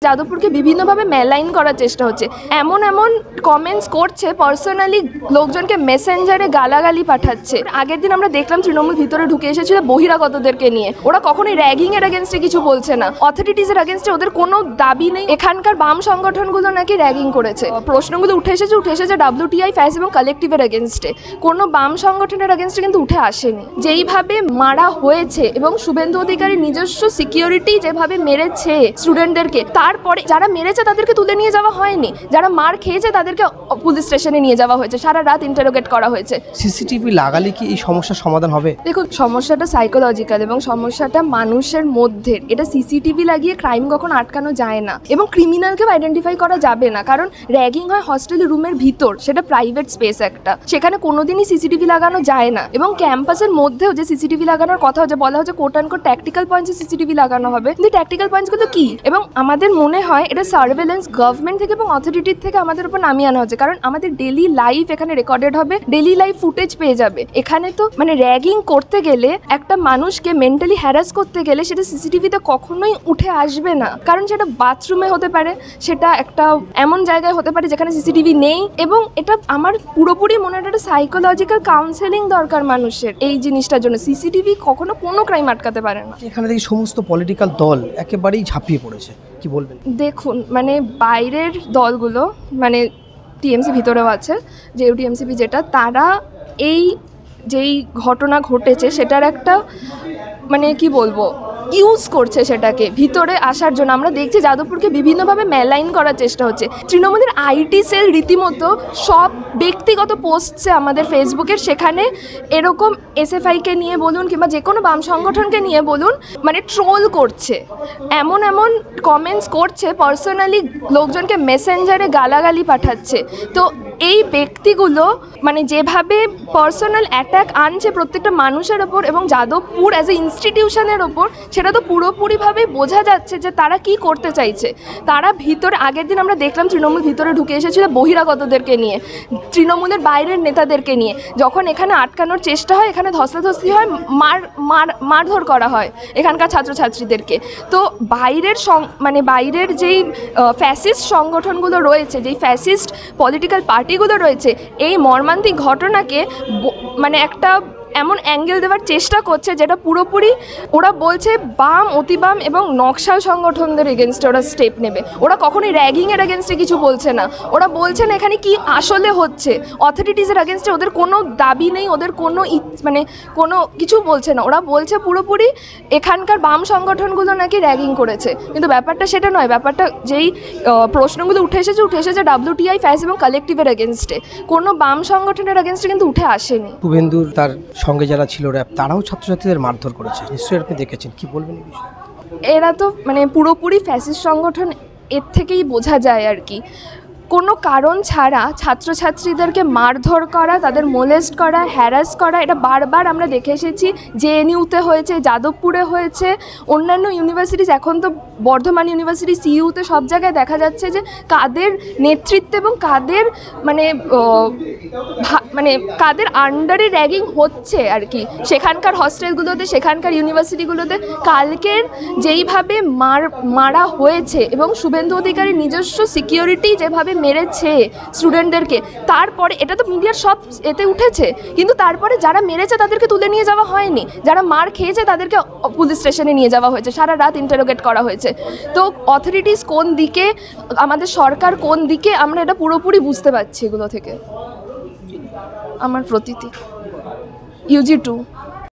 যাদবপুরকে বিভিন্নভাবে মেলাইন করার চেষ্টা হচ্ছে। এমন এমন কমেন্টস করছে, পার্সোনালি লোকজনকে মেসেঞ্জারে গালাগালি পাঠাচ্ছে। আগের দিন আমরা দেখলাম তৃণমূল ভিতরে ঢুকে এসেছিল বহিরাগতদেরকে নিয়ে। ওরা কখনোই র্যাগিং এর এগেনস্টে কিছু বলছে না, অথরিটিজ এর এগেনস্টে ওদের কোনো দাবি নেই। এখানকার বাম সংগঠনগুলো নাকি র্যাগিং করেছে। প্রশ্নগুলো উঠে এসেছে WTI, ফ্যাস এবং কালেকটিভের এগেনস্টে। কোনো বাম সংগঠনের এগেনস্টে কিন্তু উঠে আসেনি। যেইভাবে মারা হয়েছে এবং শুভেন্দু অধিকারীর নিজস্ব সিকিউরিটি যেভাবে মেরেছে স্টুডেন্টদেরকে, তারপরে যারা মেরেছে তাদেরকে তুলে নিয়ে যাওয়া হয়নি, যারা মার খেয়েছে তাদেরকে পুলিশ স্টেশনে নিয়ে যাওয়া হয়েছে, সারা রাত ইন্টারোগেট করা হয়েছে। সিসিটিভি লাগালে কি এই সমস্যার সমাধান হবে? দেখুন, সমস্যাটা সাইকোলজিক্যাল এবং সমস্যাটা মানুষের মধ্যে। এটা সিসিটিভি লাগিয়ে ক্রাইম কখনো আটকানো যায় না এবং ক্রিমিনালকেও আইডেন্টিফাই করা যাবে না, কারণ র্যাগিং হয় হস্টেল রুমের ভিতর, সেটা প্রাইভেট স্পেস একটা, সেখানে কোনোদিনই সিসিটিভি লাগানো যায় না। এবং ক্যাম্পাসের মধ্যেও যে সিসিটিভি লাগানোর কথা হচ্ছে, বলা হচ্ছে কোট অ্যান্ড কোট ট্যাকটিক্যাল পয়েন্টসে সিসিটিভি লাগানো হবে, কিন্তু ট্যাকটিক্যাল পয়েন্টসগুলো কি? এবং আমাদের মনে হয় এটা সার্ভেলেন্স গভর্নমেন্ট থেকে এবং অথরিটির থেকে আমাদের উপর নামিয়ে আনা হচ্ছে, কারণ আমাদের ডেলি লাইফ এখানে রেকর্ডেড হবে, ডেলি লাইফ ফুটেজ পেয়ে যাবে। এখানে তো মানে র্যাগিং করতে গেলে, একটা মানুষকে মেন্টালি হ্যারাস করতে গেলে সেটা সিসিটিভিতে কখনোই উঠে আসবে না, কারণ সেটা বাথরুমে হতে পারে, সেটা একটা এমন জায়গায় হতে পারে যেখানে সিসিটিভি নেই। এবং এটা আমার পুরোপুরি মনে হয় একটা সাইকোলজিক্যাল কাউন্সেলিং দরকার মানুষের এই জিনিসটার জন্য। সিসিটিভি কখনো কোনো ক্রাইম আটকাতে পারে না। এখানে দেখি সমস্ত পলিটিক্যাল দল একেবারেই ঝাঁপিয়ে পড়েছে, কি বলবেন? দেখুন, মানে বাইরের দলগুলো, মানে টিএমসি ভিতরেও আছে, JUTMCP যেটা, তারা এই যেই ঘটনা ঘটেছে সেটার একটা মানে কি বলবো ইউজ করছে সেটাকে ভিতরে আসার জন্য। আমরা দেখছি যাদবপুরকে বিভিন্নভাবে মেলাইন করার চেষ্টা হচ্ছে। তৃণমূলের আইটি সেল রীতিমতো সব ব্যক্তিগত পোস্টসে আমাদের ফেসবুকের, সেখানে এরকম SFIকে নিয়ে বলুন কিংবা যে কোনো বাম সংগঠনকে নিয়ে বলুন, মানে ট্রোল করছে, এমন এমন কমেন্টস করছে, পার্সোনালি লোকজনকে মেসেঞ্জারে গালাগালি পাঠাচ্ছে। তো এই ব্যক্তিগুলো মানে যেভাবে পার্সোনাল অ্যাটাক আনছে প্রত্যেকটা মানুষের ওপর এবং যাদবপুর অ্যাজ এ ইনস্টিটিউশনের ওপর, সেটা তো পুরোপুরিভাবে বোঝা যাচ্ছে যে তারা কি করতে চাইছে। তারা ভিতরে, আগের দিন আমরা দেখলাম তৃণমূল ভিতরে ঢুকে এসেছিল বহিরাগতদেরকে নিয়ে, তৃণমূলের বাইরের নেতাদেরকে নিয়ে। যখন এখানে আটকানোর চেষ্টা হয়, এখানে ধস্তাধস্তি হয়, মারধর করা হয় এখানকার ছাত্রছাত্রীদেরকে। তো মানে বাইরের যেই ফ্যাসিস্ট সংগঠনগুলো রয়েছে, যেই ফ্যাসিস্ট পলিটিক্যাল পার্টিগুলো রয়েছে, এই মর্মান্তিক ঘটনাকে মানে একটা এমন অ্যাঙ্গেল দেওয়ার চেষ্টা করছে যেটা পুরোপুরি ওরা বলছে বাম, অতিবাম এবং নকশাল সংগঠনদের এগেনস্টে ওরা স্টেপ নেবে। ওরা কখনোই র্যাগিং এর এগেনস্টে কিছু বলছে না, ওরা বলছে না এখানে কি আসলে হচ্ছে। অথরিটিজের এগেনস্টে ওদের কোনো দাবি নেই, ওদের কোনো মানে কোনো কিছু বলছে না। ওরা বলছে পুরোপুরি এখানকার বাম সংগঠনগুলো নাকি র্যাগিং করেছে, কিন্তু ব্যাপারটা সেটা নয়। ব্যাপারটা যেই প্রশ্নগুলো উঠে এসেছে WTI, ফ্যাস এবং কালেকটিভের এগেনস্টে, কোনো বাম সংগঠনের এগেনস্টে কিন্তু উঠে আসেনি। শুভেন্দুর তার সঙ্গে যারা ছিল র্যাব, তারাও ছাত্রছাত্রীদের মারধর করেছে, নিশ্চয়ই আপনি দেখেছেন, কি বলবেন এই বিষয়ে? এরা তো মানে পুরোপুরি ফ্যাসিস্ট সংগঠন, এর থেকেই বোঝা যায় আর কি। কোনো কারণ ছাড়া ছাত্রছাত্রীদেরকে মারধর করা, তাদের মোলেস্ট করা, হ্যারাস করা, এটা বারবার আমরা দেখে এসেছি। JNUতে হয়েছে, যাদবপুরে হয়েছে, অন্যান্য ইউনিভার্সিটিস, এখন তো বর্ধমান ইউনিভার্সিটি, CUতে, সব জায়গায় দেখা যাচ্ছে যে কাদের নেতৃত্বে এবং কাদের মানে কাদের আন্ডারে র্যাগিং হচ্ছে আর কি সেখানকার হস্টেলগুলোতে, সেখানকার ইউনিভার্সিটিগুলোতে। কালকের যেইভাবে মারা হয়েছে এবং শুভেন্দু অধিকারীর নিজস্ব সিকিউরিটি যেভাবে মেরেছে স্টুডেন্টদেরকে, তারপরে এটা তো মিডিয়ার সব এতে উঠেছে, কিন্তু তারপরে যারা মেরেছে তাদেরকে তুলে নিয়ে যাওয়া হয়নি, যারা মার খেয়েছে তাদেরকে পুলিশ স্টেশনে নিয়ে যাওয়া হয়েছে, সারা রাত ইন্টারোগেট করা হয়েছে। তো অথরিটিস কোন দিকে, আমাদের সরকার কোন দিকে, আমরা এটা পুরোপুরি বুঝতে পারছি এগুলো থেকে। আমার প্রতীতি UG2।